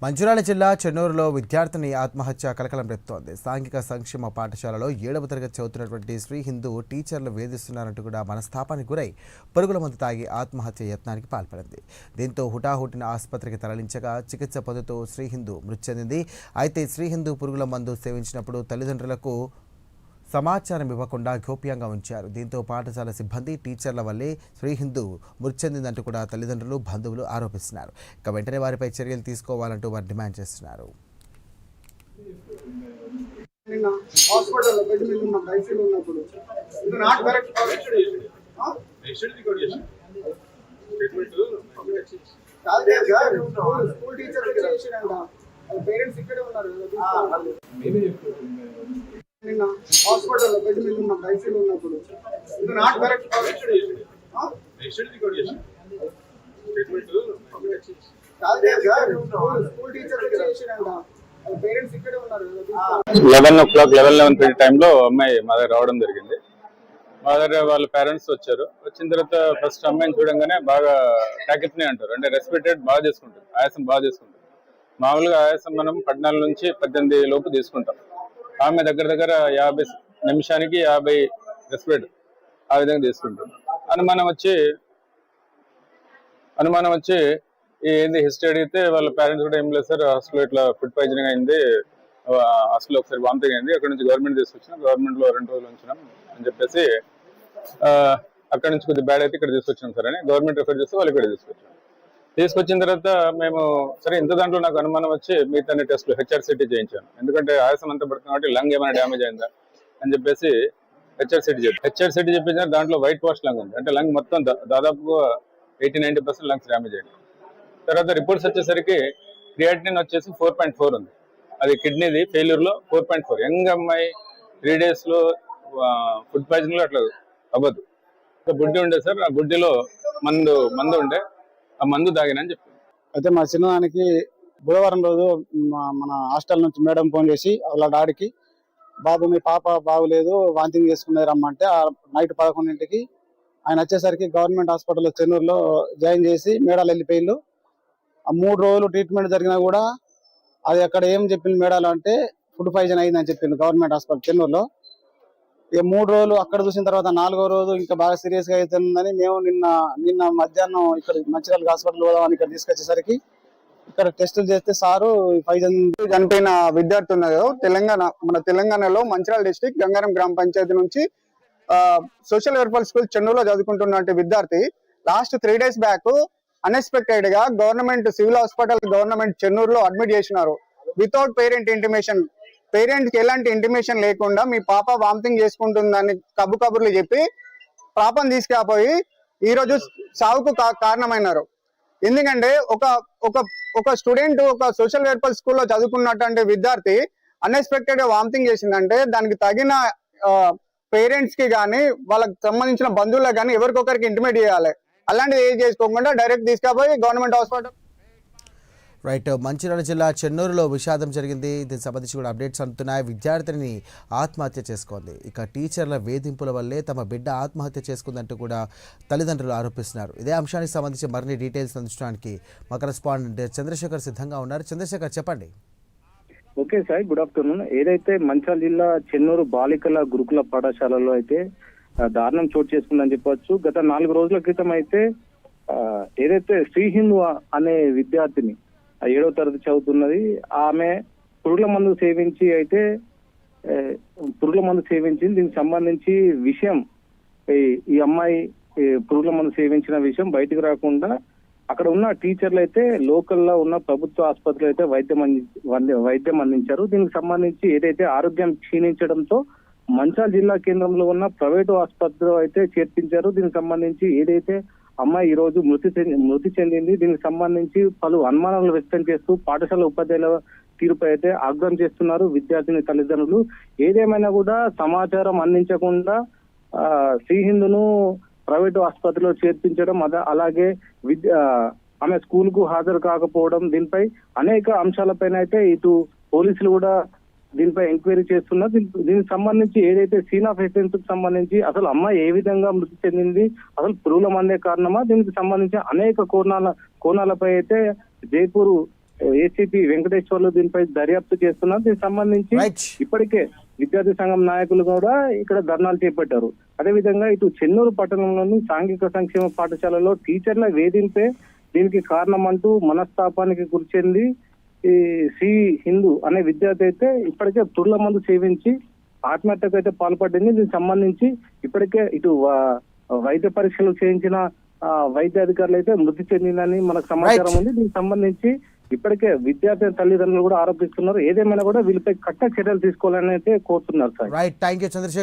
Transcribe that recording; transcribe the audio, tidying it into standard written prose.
మంచిర్యాల జిల్లా చెన్నూరులో విద్యార్థిని ఆత్మహత్య కలకలం రేపుతోంది. సాంఘిక సంక్షేమ పాఠశాలలో 7వ తరగతి చదువుతున్నటువంటి శ్రీ హిందూ టీచర్లు వేధిస్తున్నారంటూ కూడా మనస్తాపానికి గురై పురుగుల మందు తాగి ఆత్మహత్య యత్నానికి పాల్పడింది. దీంతో హుటాహుటిన ఆసుపత్రికి తరలించగా చికిత్స పొందుతూ శ్రీ హిందూ మృతి చెందింది. అయితే శ్రీ హిందూ పురుగుల మందు సేవించినప్పుడు తల్లిదండ్రులకు సమాచారం ఇవ్వకుండా గోప్యంగా ఉంచారు. దీంతో పాఠశాల సిబ్బంది టీచర్ల వల్లే శ్రీ హిందూ మృతి చెందిందంటూ కూడా తల్లిదండ్రులు బంధువులు ఆరోపిస్తున్నారు. ఇక వెంటనే వారిపై చర్యలు తీసుకోవాలంటూ వారు డిమాండ్ చేస్తున్నారు. హాస్పిటల్లో బెడ్ మీద ఉన్నాం, ఐసీలో ఉన్నప్పుడు ఇది not correct. School teacher parents ఇక్కడే ఉన్నారు. 11:30 టైంలో అమ్మాయి మా దగ్గర రావడం జరిగింది. మా దగ్గర వాళ్ళ పేరెంట్స్ వచ్చారు. వచ్చిన తర్వాత ఫస్ట్ అమ్మాయిని చూడంగానే బాగా టాకిప్నే అంటారు, అంటే రెస్పిరేటెడ్ బాగా చేసుకుంటారు, ఆయాసం బాగా చేసుకుంటారు. మామూలుగా ఆయాసం మనం 14 నుంచి 18 లోపు తీసుకుంటాం. ఆమె దగ్గర 50 నిమిషానికి 50 రెస్పిరేటర్ ఆ విధంగా తీసుకుంటాం. అనుమానం వచ్చి ఏంది హిస్టరీ అడిగితే వాళ్ళ పేరెంట్స్ కూడా ఏం లేదు సార్, హాస్టల్లో ఇట్లా ఫుడ్ పాయిజనింగ్ అయింది, హాస్టల్లో ఒకసారి వామిటింగ్ అయింది, అక్కడ నుంచి గవర్నమెంట్ తీసుకొచ్చినాం, గవర్నమెంట్ లో 2 రోజులు ఉంచినాం అని చెప్పేసి అక్కడ నుంచి కొద్దిగా బ్యాడ్ అయితే ఇక్కడ తీసుకొచ్చినాం సార్ అని గవర్నమెంట్ రిఫర్ చేస్తే వాళ్ళు ఇక్కడ తీసుకొచ్చిన తర్వాత మేము సరే ఇంత దాంట్లో నాకు అనుమానం వచ్చి మిగతా టెస్ట్లు హెచ్ఆర్సిటీ చేయించాను. ఎందుకంటే ఆయాసం అంతా పడుతుంది కాబట్టి లంగ్ ఏమైనా డ్యామేజ్ అయిందా అని చెప్పేసి హెచ్ఆర్సిటీ చెప్పించిన దాంట్లో వైట్ వాష్ లంగ్ ఉంది, అంటే లంగ్ మొత్తం దాదాపుగా 80-90% లంగ్స్ డ్యామేజ్ అయింది. తర్వాత రిపోర్ట్స్ వచ్చేసరికి క్రియాటినిన్ వచ్చేసి 4.4 ఉంది, అది కిడ్నీది ఫెయిల్యూర్ లో 4.4. యంగ్ అమ్మాయి 3 days లో ఫుడ్ పాయిజనింగ్ లో అట్లా అవ్వదు. బుడ్డి ఉండే సార్, ఆ బుడ్డిలో మందు ఉండే, ఆ మందు తాగినని చెప్పింది. అయితే మా చిన్నదానికి బుధవారం రోజు మన హాస్టల్ నుంచి మేడం ఫోన్ చేసి వాళ్ళ డాడీకి, బాబు మీ పాప బాగులేదు, వాంతింగ్ చేసుకునేది రమ్మంటే ఆ నైట్ 11ంటికి ఆయన వచ్చేసరికి గవర్నమెంట్ హాస్పిటల్లో చెన్నూరులో జాయిన్ చేసి మేడాలు వెళ్ళిపోయిళ్ళు. ఆ 3 రోజులు ట్రీట్మెంట్ జరిగినా కూడా అది అక్కడ ఏం చెప్పింది మేడాలు అంటే ఫుడ్ పాయిజన్ అయిందని చెప్పింది గవర్నమెంట్ హాస్పిటల్ చెన్నూరులో. ఇక 3 రోజులు అక్కడ చూసిన తర్వాత 4వ రోజు ఇంకా బాగా సీరియస్ గా అవుతుందని మేము నిన్న మధ్యాహ్నం ఇక్కడ మంచిర్యాల హాస్పిటల్ పోదామని ఇక్కడ తీసుకొచ్చేసరికి ఇక్కడ టెస్టులు చేస్తే సారు పాయిజన్ చనిపోయిన విద్యార్థి ఉన్నారు మన తెలంగాణలో మంచిర్యాల డిస్ట్రిక్ట్ గంగారం గ్రామ పంచాయతీ నుంచి సోషల్ వెల్ఫేర్ స్కూల్ చెన్నూరులో చదువుకుంటున్న విద్యార్థి లాస్ట్ 3 days బ్యాక్ అన్ఎక్స్పెక్టెడ్ గా గవర్నమెంట్ సివిల్ హాస్పిటల్ గవర్నమెంట్ చెన్నూరులో అడ్మిట్ చేసినారు వితౌట్ పేరెంట్ ఇంటిమేషన్. పేరెంట్స్ కి ఎలాంటి ఇంటిమేషన్ లేకుండా మీ పాప వామిటింగ్ చేసుకుంటుందని కబుర్లు చెప్పి పాపను తీసుకుపోయి ఈ రోజు సావుకు కారణమైనారు. ఎందుకంటే ఒక స్టూడెంట్ ఒక సోషల్ వెల్ఫేర్ స్కూల్లో చదువుకున్నటువంటి విద్యార్థి అన్ఎక్స్పెక్టెడ్ గా వామిటింగ్ చేసిందంటే దానికి తగిన పేరెంట్స్ కి కానీ వాళ్ళకి సంబంధించిన బంధువులకు కానీ ఎవరికొకరికి ఇంటిమేట్ చేయాలి. అలాంటిది ఏం చేసుకోకుండా డైరెక్ట్ తీసుకుపోయి గవర్నమెంట్ హాస్పిటల్. రైట్, మంచిర్యాల జిల్లా చెన్నూరులో విషాదం జరిగింది. దీనికి సంబంధించి కూడా అప్డేట్స్ అందుతున్నాయి. విద్యార్థిని ఆత్మహత్య చేసుకుంది. ఇక టీచర్ల వేధింపుల వల్లే తమ బిడ్డ ఆత్మహత్య చేసుకుందంటూ కూడా తల్లిదండ్రులు ఆరోపిస్తున్నారు. ఇదే అంశానికి సంబంధించి మరిన్ని డీటెయిల్స్ అందించడానికి మా కరెస్పాండెంట్ చంద్రశేఖర్ సిద్ధంగా ఉన్నారు. చంద్రశేఖర్, చెప్పండి. Okay sir, good afternoon. ఏదైతే మంచిర్యాల జిల్లా చెన్నూరు బాలికల గురుకుల పాఠశాలలో అయితే దారుణం చోటు చేసుకుందని చెప్పవచ్చు. గత 4 రోజుల క్రితం అయితే ఏదైతే శ్రీ హిందూ అనే విద్యార్థిని 7వ తరగతి చదువుతున్నది, ఆమె పురుగుల మందు సేవించింది. దీనికి సంబంధించి విషయం ఈ అమ్మాయి పురుగుల మందు సేవించిన విషయం బయటకు రాకుండా అక్కడ ఉన్న టీచర్లు అయితే లోకల్లో ఉన్న ప్రభుత్వ ఆసుపత్రులు అయితే వైద్యం అందించారు. దీనికి సంబంధించి ఏదైతే ఆరోగ్యం క్షీణించడంతో మంచిర్యాల జిల్లా కేంద్రంలో ఉన్న ప్రైవేటు ఆసుపత్రిలో అయితే చేర్పించారు. దీనికి సంబంధించి ఏదైతే అమ్మాయి ఈ రోజు మృతి చెందింది. దీనికి సంబంధించి పలు అనుమానాలు వ్యక్తం చేస్తూ పాఠశాల ఉపాధ్యాయుల తీరుపై అయితే ఆగ్రహం చేస్తున్నారు విద్యార్థిని తల్లిదండ్రులు. ఏదేమైనా కూడా సమాచారం అందించకుండా శ్రీ హిందూను ప్రైవేటు ఆసుపత్రిలో చేర్పించడం, అలాగే ఆమె స్కూల్ కు హాజరు కాకపోవడం, దీనిపై అనేక అంశాలపైన అయితే ఇటు పోలీసులు కూడా దీనిపై ఎంక్వైరీ చేస్తున్నారు. దీనికి సంబంధించి ఏదైతే సీన్ ఆఫ్ ఎఫెన్స్ కు సంబంధించి అసలు అమ్మాయి ఏ విధంగా మృతి చెందింది, అసలు పురుగుల మందే కారణమా, దీనికి సంబంధించి అనేక కోణాలపై అయితే జైపూర్ ఏసీపీ వెంకటేశ్వర్లు దీనిపై దర్యాప్తు చేస్తున్నారు. దీనికి సంబంధించి రైట్. ఇప్పటికే విద్యార్థి సంఘం నాయకులు కూడా ఇక్కడ ధర్నాలు చేపట్టారు. అదేవిధంగా ఇటు చెన్నూరు పట్టణంలోని సాంఘిక సంక్షేమ పాఠశాలలో టీచర్ల వేధింపే దీనికి కారణం అంటూ మనస్తాపానికి గురిచెంది ఈ శ్రీ హిందూ అనే విద్యార్థి అయితే ఇప్పటికే తుర్ల మందు సేవించి ఆత్మహత్యకు అయితే పాల్పడింది. దీనికి సంబంధించి ఇప్పటికే ఇటు వైద్య పరీక్షలు చేయించిన వైద్య అధికారులు అయితే మృతి చెందిందని మనకు సమాచారం ఉంది. దీనికి సంబంధించి ఇప్పటికే విద్యార్థి తల్లిదండ్రులు కూడా ఆరోపిస్తున్నారు. ఏదేమైనా కూడా వీళ్ళపై కఠిన చర్యలు తీసుకోవాలని అయితే కోరుతున్నారు sir. Right, thank you Chandrasekhar.